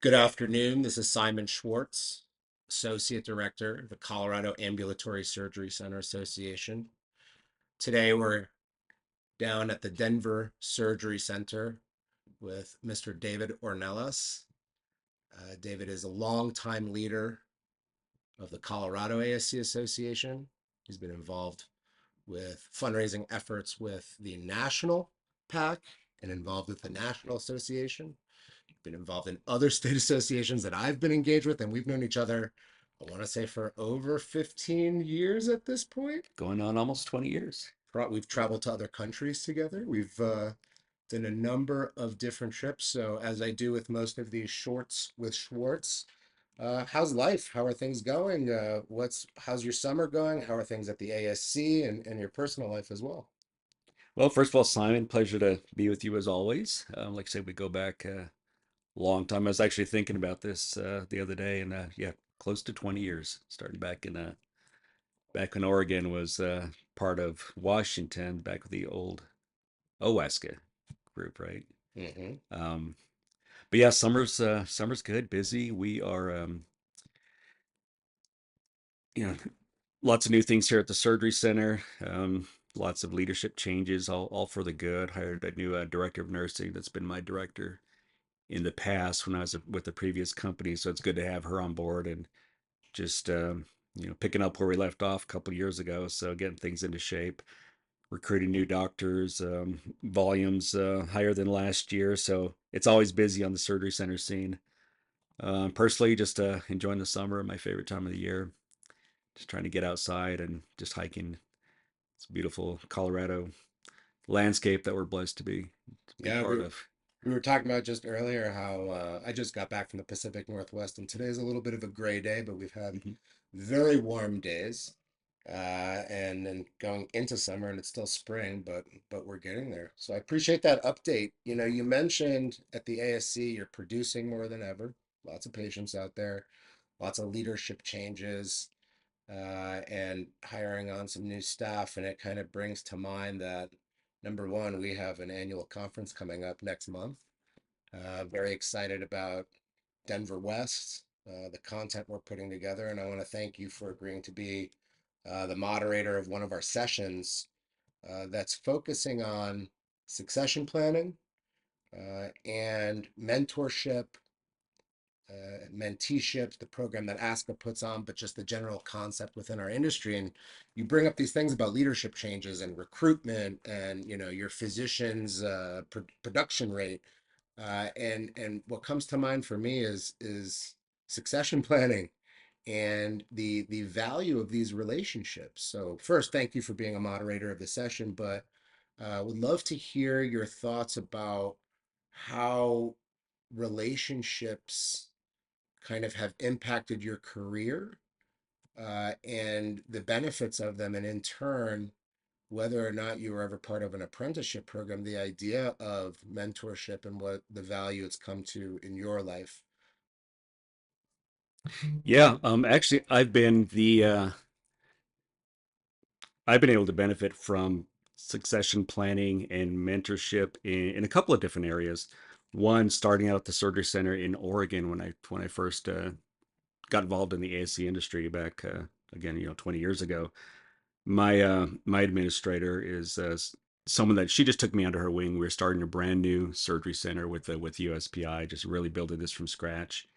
Good afternoon. This is Simon Schwartz, Associate Director of the Colorado Ambulatory Surgery Center Association. Today we're down at the Denver Surgery Center with Mr. David Ornelas. David is a longtime leader of the Colorado ASC Association. He's been involved with fundraising efforts with the National PAC and involved with the National Association. Been involved in other state associations that I've been engaged with, and we've known each other, I want to say, for over 15 years at this point. Going on almost 20 years. We've traveled to other countries together. We've done a number of different trips. So, as I do with most of these shorts with Schwartz, how's life? How are things going? How's your summer going? How are things at the ASC and your personal life as well? Well, first of all, Simon, pleasure to be with you as always. Like I said, we go back a long time. I was actually thinking about this the other day, and yeah, close to 20 years. Starting back when Oregon was part of Washington, back with the old OASCA group, right? Hmm. Um, but yeah, summer's good, busy. We are, you know, lots of new things here at the surgery center. Lots of leadership changes, all for the good. Hired a new director of nursing that's been my director in the past when I was with the previous company. So it's good to have her on board and just picking up where we left off a couple of years ago. So getting things into shape, recruiting new doctors, volumes higher than last year. So it's always busy on the surgery center scene. Personally, just enjoying the summer, my favorite time of the year. Just trying to get outside and just hiking. It's a beautiful Colorado landscape that we're blessed to be Yeah, part of. we were talking about just earlier how I just got back from the Pacific Northwest, and today's a little bit of a gray day, but we've had Mhm. very warm days, and then going into summer, and it's still spring, but we're getting there. So I appreciate that update. You know, you mentioned at the ASC you're producing more than ever. Lots of patients out there, lots of leadership changes, and hiring on some new staff. And it kind of brings to mind that number one, we have an annual conference coming up next month. Very excited about Denver West, the content we're putting together. And I want to thank you for agreeing to be the moderator of one of our sessions that's focusing on succession planning and mentorship, menteeship, the program that ASCA puts on, but just the general concept within our industry. And you bring up these things about leadership changes and recruitment, and your physician's production rate. And what comes to mind for me is succession planning and the value of these relationships. So first, thank you for being a moderator of the session, but would love to hear your thoughts about how relationships kind of have impacted your career, and the benefits of them, and in turn, whether or not you were ever part of an apprenticeship program, the idea of mentorship and what the value it's come to in your life. Yeah, actually, I've been able to benefit from succession planning and mentorship in a couple of different areas. One, starting out at the surgery center in Oregon when I first got involved in the ASC industry back again, 20 years ago. My administrator is someone that she just took me under her wing. We were starting a brand new surgery center with USPI, just really building this from scratch,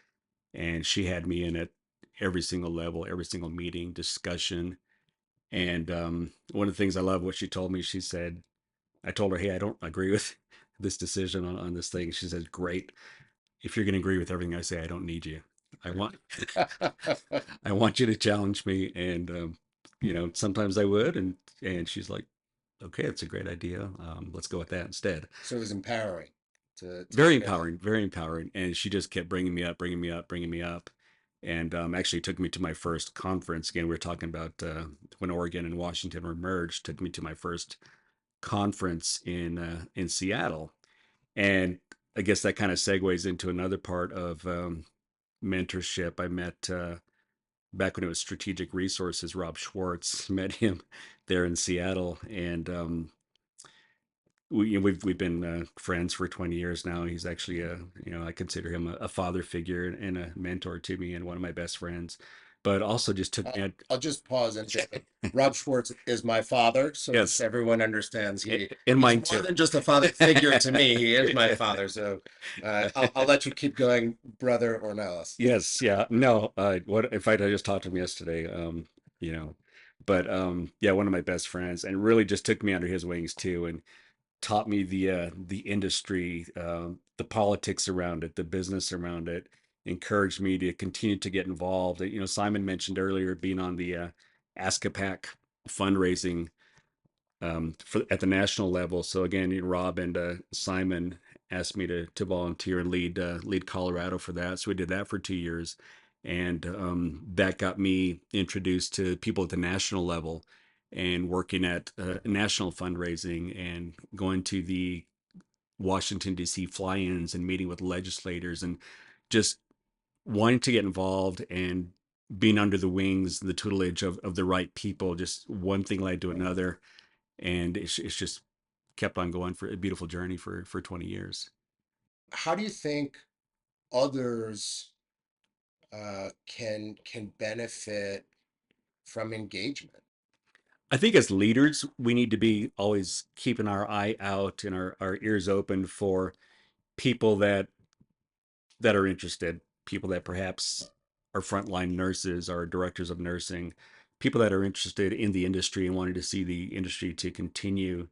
and she had me in at every single level, every single meeting, discussion. And one of the things I love what she told me, she said, I told her, hey, I don't agree with this decision on this thing. She said, great. If you're going to agree with everything I say, I don't need you. I want I want you to challenge me, and sometimes I would, and she's like, okay, that's a great idea. Let's go with that instead. So it was empowering to Very hear that. empowering, very empowering. And she just kept bringing me up, bringing me up, bringing me up. And actually took me to my first conference. Again, we were talking about when Oregon and Washington were merged, took me to my first conference in Seattle. And I guess that kind of segues into another part of mentorship. I met back when it was Strategic Resources, Rob Schwartz, met him there in Seattle. And we've been friends for 20 years now. He's actually I consider him a father figure and a mentor to me and one of my best friends. But also just took me. I'll just pause and say Rob Schwartz is my father, so just Yes, everyone understands and he's mine more too. than just a father figure to me. He is my father. So I'll let you keep going, brother Ornelas. Yes, yeah. No, what in fact I just talked to him yesterday. You know, but yeah, one of my best friends, and really just took me under his wings too, and taught me the industry, the politics around it, the business around it, encouraged me to continue to get involved. Simon mentioned earlier being on the Askapac fundraising at the national level. So again, Rob and Simon asked me to volunteer and lead Colorado for that. So we did that for 2 years, and that got me introduced to people at the national level and working at national fundraising and going to the Washington D.C. fly-ins and meeting with legislators and just wanting to get involved and being under the wings, the tutelage of the right people. Just one thing led to another, and it's just kept on going for a beautiful journey for 20 years. How do you think others can benefit from engagement? I think as leaders, we need to be always keeping our eye out and our ears open for people that are interested, people that perhaps are frontline nurses or directors of nursing, people that are interested in the industry and wanting to see the industry to continue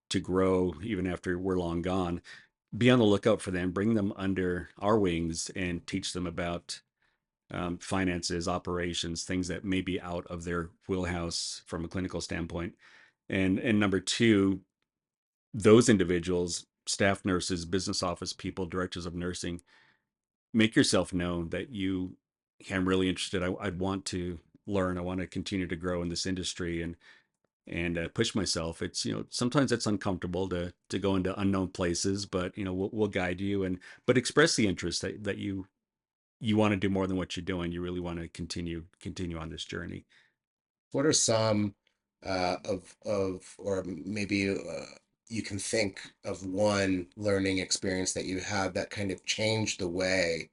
to grow even after we're long gone. Be on the lookout for them, bring them under our wings, and teach them about finances, operations, things that may be out of their wheelhouse from a clinical standpoint. And number two, those individuals, staff nurses, business office people, directors of nursing, make yourself known that you I'm really interested. I'd want to learn. I want to continue to grow in this industry and push myself. It's sometimes it's uncomfortable to go into unknown places, but we'll guide you and but express the interest that you want to do more than what you're doing. You really want to continue on this journey. What are some or maybe you can think of one learning experience that you had that kind of changed the way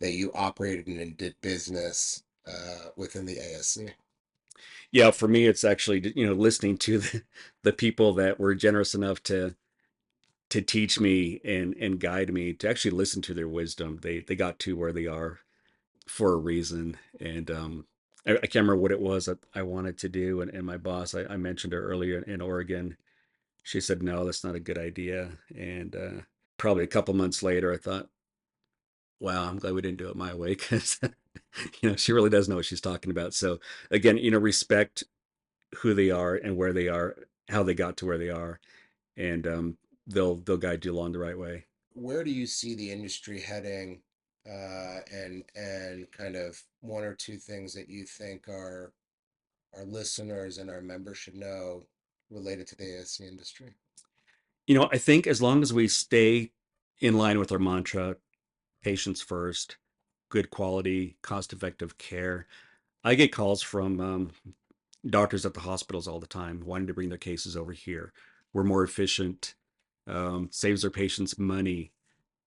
that you operated and did business within the ASC? Yeah, for me, it's actually listening to the people that were generous enough to teach me and guide me to actually listen to their wisdom. They got to where they are for a reason, and I can't remember what it was that I wanted to do. And my boss, I mentioned her earlier in Oregon. She said, "No, that's not a good idea." And probably a couple months later, I thought, "Wow, I'm glad we didn't do it my way because she really does know what she's talking about." So again, respect who they are and where they are, how they got to where they are, and they'll guide you along the right way. Where do you see the industry heading, and kind of one or two things that you think our listeners and our members should know related to the ASC industry? I think as long as we stay in line with our mantra, patients first, good quality, cost effective care. I get calls from doctors at the hospitals all the time wanting to bring their cases over here. We're more efficient, saves their patients money.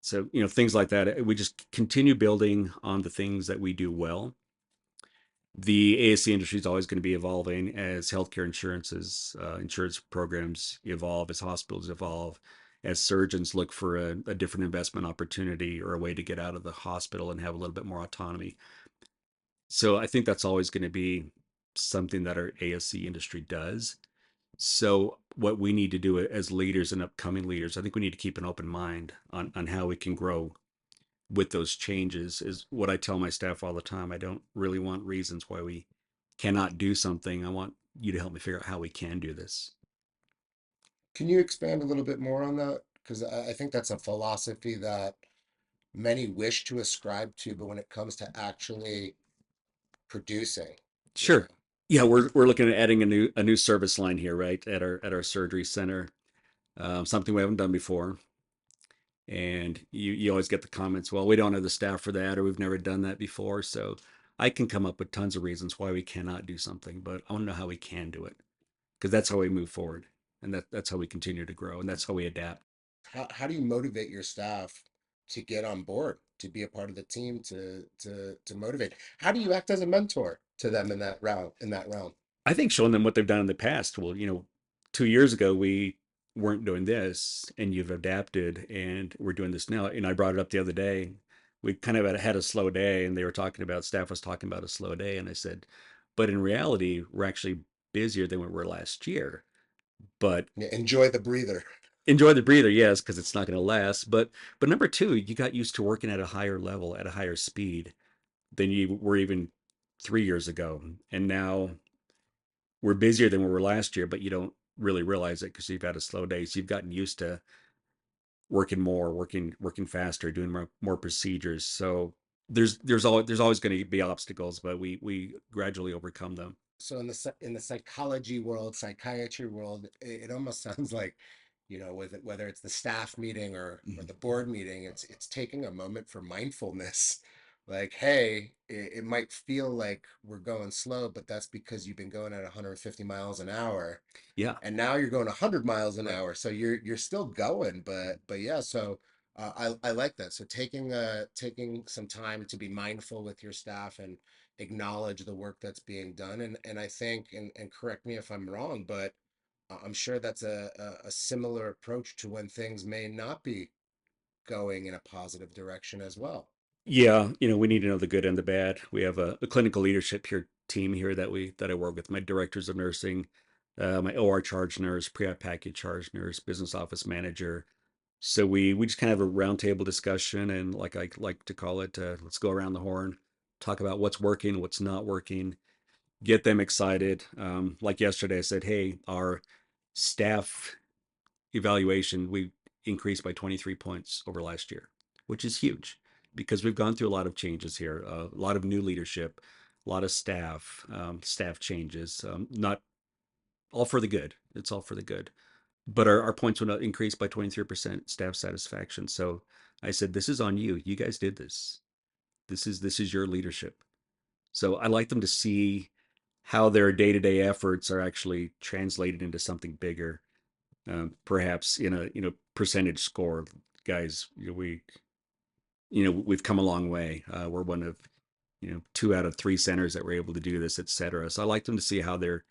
So, things like that. We just continue building on the things that we do well. The ASC industry is always going to be evolving as healthcare insurance programs evolve, as hospitals evolve, as surgeons look for a different investment opportunity or a way to get out of the hospital and have a little bit more autonomy. So I think that's always going to be something that our ASC industry does. So what we need to do as leaders and upcoming leaders, I think we need to keep an open mind on how we can grow with those changes is what I tell my staff all the time. I don't really want reasons why we cannot do something. I want you to help me figure out how we can do this. Can you expand a little bit more on that? Because I think that's a philosophy that many wish to ascribe to, but when it comes to actually producing, you Sure. know, Yeah, we're looking at adding a new service line here, right, at our surgery center. Something we haven't done before. And you always get the comments, well, we don't have the staff for that, or we've never done that before. So I can come up with tons of reasons why we cannot do something, but I want to know how we can do it because that's how we move forward. and that's how we continue to grow, and that's how we adapt. How do you motivate your staff to get on board, to be a part of the team, to motivate? How do you act as a mentor to them in that realm? I think showing them what they've done in the past. Well, 2 years ago we weren't doing this, and you've adapted, and we're doing this now. And I brought it up the other day. We kind of had a slow day, and they were talking about staff was talking about a slow day, and I said, but in reality, we're actually busier than we were last year. But Yeah, enjoy the breather. enjoy the breather, yes, because it's not going to last. But number two, you got used to working at a higher level, at a higher speed than you were even 3 years ago, and now we're busier than we were last year, but you don't really realize it because you've had a slow day. So you've gotten used to working more, working faster, doing more procedures. So there's always going to be obstacles, but we gradually overcome them. So in the psychology world, psychiatry world, it almost sounds like, with it, whether it's the staff meeting or the board meeting, it's taking a moment for mindfulness. Like, hey, it might feel like we're going slow, but that's because you've been going at 150 miles an hour, Yeah, and now you're going 100 miles an hour, so you're still going, but yeah. So I like that. So taking some time to be mindful with your staff and acknowledge the work that's being done, and I think, and correct me if I'm wrong, but I'm sure that's a similar approach to when things may not be going in a positive direction as well. yeah. We need to know the good and the bad. We have a clinical leadership here team here that I work with. My directors of nursing, my OR charge nurse, pre-op package charge nurse, business office manager. So we just kind of have a roundtable discussion, and like I like to call it, let's go around the horn, talk about what's working, what's not working, get them excited. Like yesterday, I said, hey, our staff evaluation we increased by 23 points over last year, which is huge because we've gone through a lot of changes here, a lot of new leadership, a lot of staff changes. Not all for the good. It's all for the good, but our points went up, increased by 23% staff satisfaction. So I said, this is on you. You guys did this. This is your leadership. So I like them to see how their day-to-day efforts are actually translated into something bigger, perhaps in a percentage score. Guys, we've come a long way. We're one of 2 out of 3 centers that were able to do this, et cetera. So I like them to see how their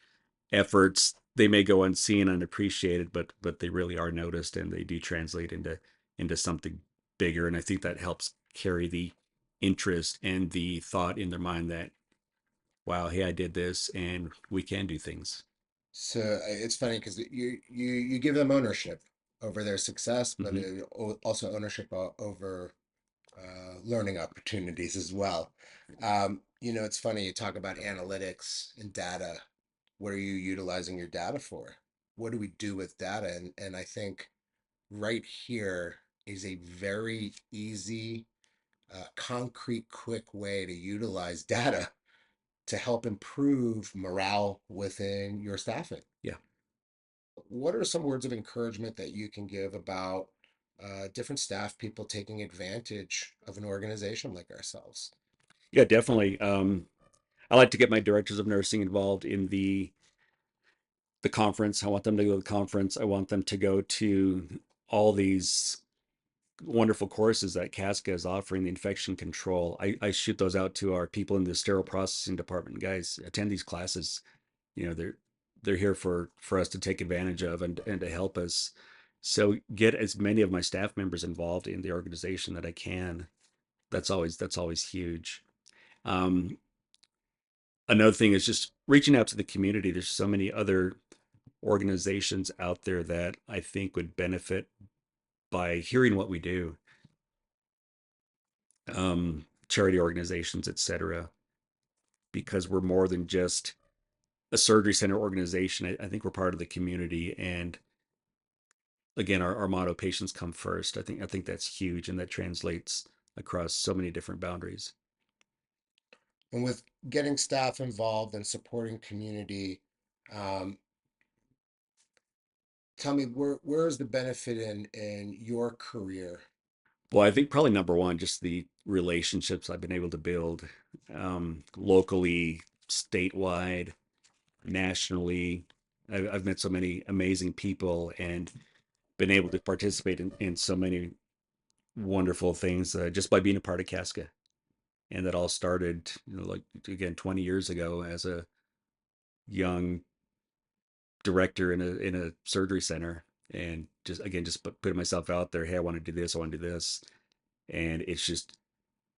efforts, they may go unseen, unappreciated, but they really are noticed, and they do translate into something bigger. And I think that helps carry the interest and the thought in their mind that, wow, hey, I did this, and we can do things. So it's funny because you give them ownership over their success, but Hmm. also ownership over learning opportunities as well. It's funny, you talk about analytics and data. What are you utilizing your data for? What do we do with data? And I think right here is a very easy, concrete, quick way to utilize data to help improve morale within your staffing. Yeah, What are some words of encouragement that you can give about different staff people taking advantage of an organization like ourselves? yeah, definitely. I like to get my directors of nursing involved in the conference. I want them to go to the conference. I want them to go to all these wonderful courses that Casca is offering, the infection control. I shoot those out to our people in the sterile processing department. Guys, attend these classes. They're here for us to take advantage of, and to help us. So get as many of my staff members involved in the organization that I can. That's always huge. Um, Another thing is just reaching out to the community. There's so many other organizations out there that I think would benefit by hearing what we do, charity organizations, etc., because we're more than just a surgery center organization. I think we're part of the community. And again, our motto, patients come first. I think that's huge, and that translates across so many different boundaries. And with getting staff involved and supporting community, um, tell me where is the benefit in your career? Well, I think probably number one, just the relationships I've been able to build, locally, statewide, nationally. I've met so many amazing people and been able to participate in so many wonderful things just by being a part of Casca. And that all started, like again, 20 years ago as a young director in a surgery center, and just again just putting myself out there. Hey, I want to do this. I want to do this, and it's just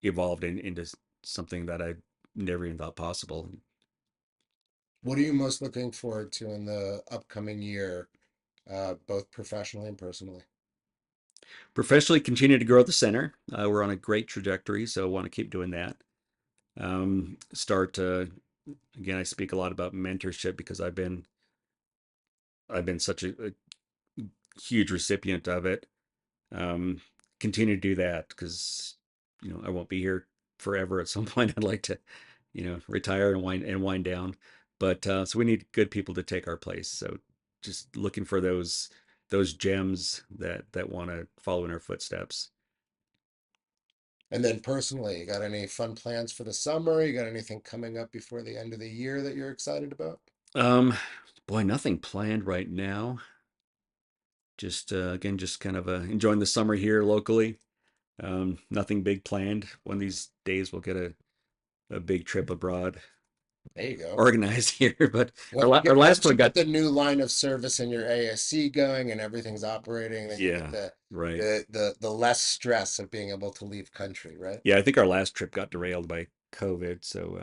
evolved into something that I never even thought possible. What are you most looking forward to in the upcoming year, both professionally and personally? Professionally, continue to grow the center. We're on a great trajectory, so I want to keep doing that. Start again. I speak a lot about mentorship because I've been such a huge recipient of it. Um, Continue to do that because I won't be here forever. At some point, I'd like to retire and wind down. But so we need good people to take our place. So just looking for those gems that want to follow in our footsteps. And then personally, you got any fun plans for the summer? You got anything coming up before the end of the year that you're excited about? Um, Boy, nothing planned right now. Just again, just kind of enjoying the summer here locally. Nothing big planned. One of these days we'll get a big trip abroad There you go. organized here. But our last Once one you get got, the new line of service in your ASC going and everything's operating, then you get yeah, right. the less stress of being able to leave country, right? Yeah, I think our last trip got derailed by COVID, so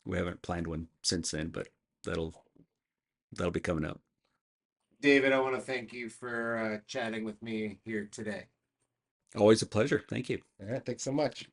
we haven't planned one since then, but that'll that'll be coming up. David, I want to thank you for chatting with me here today. Always a pleasure. Thank you. All right, thanks so much.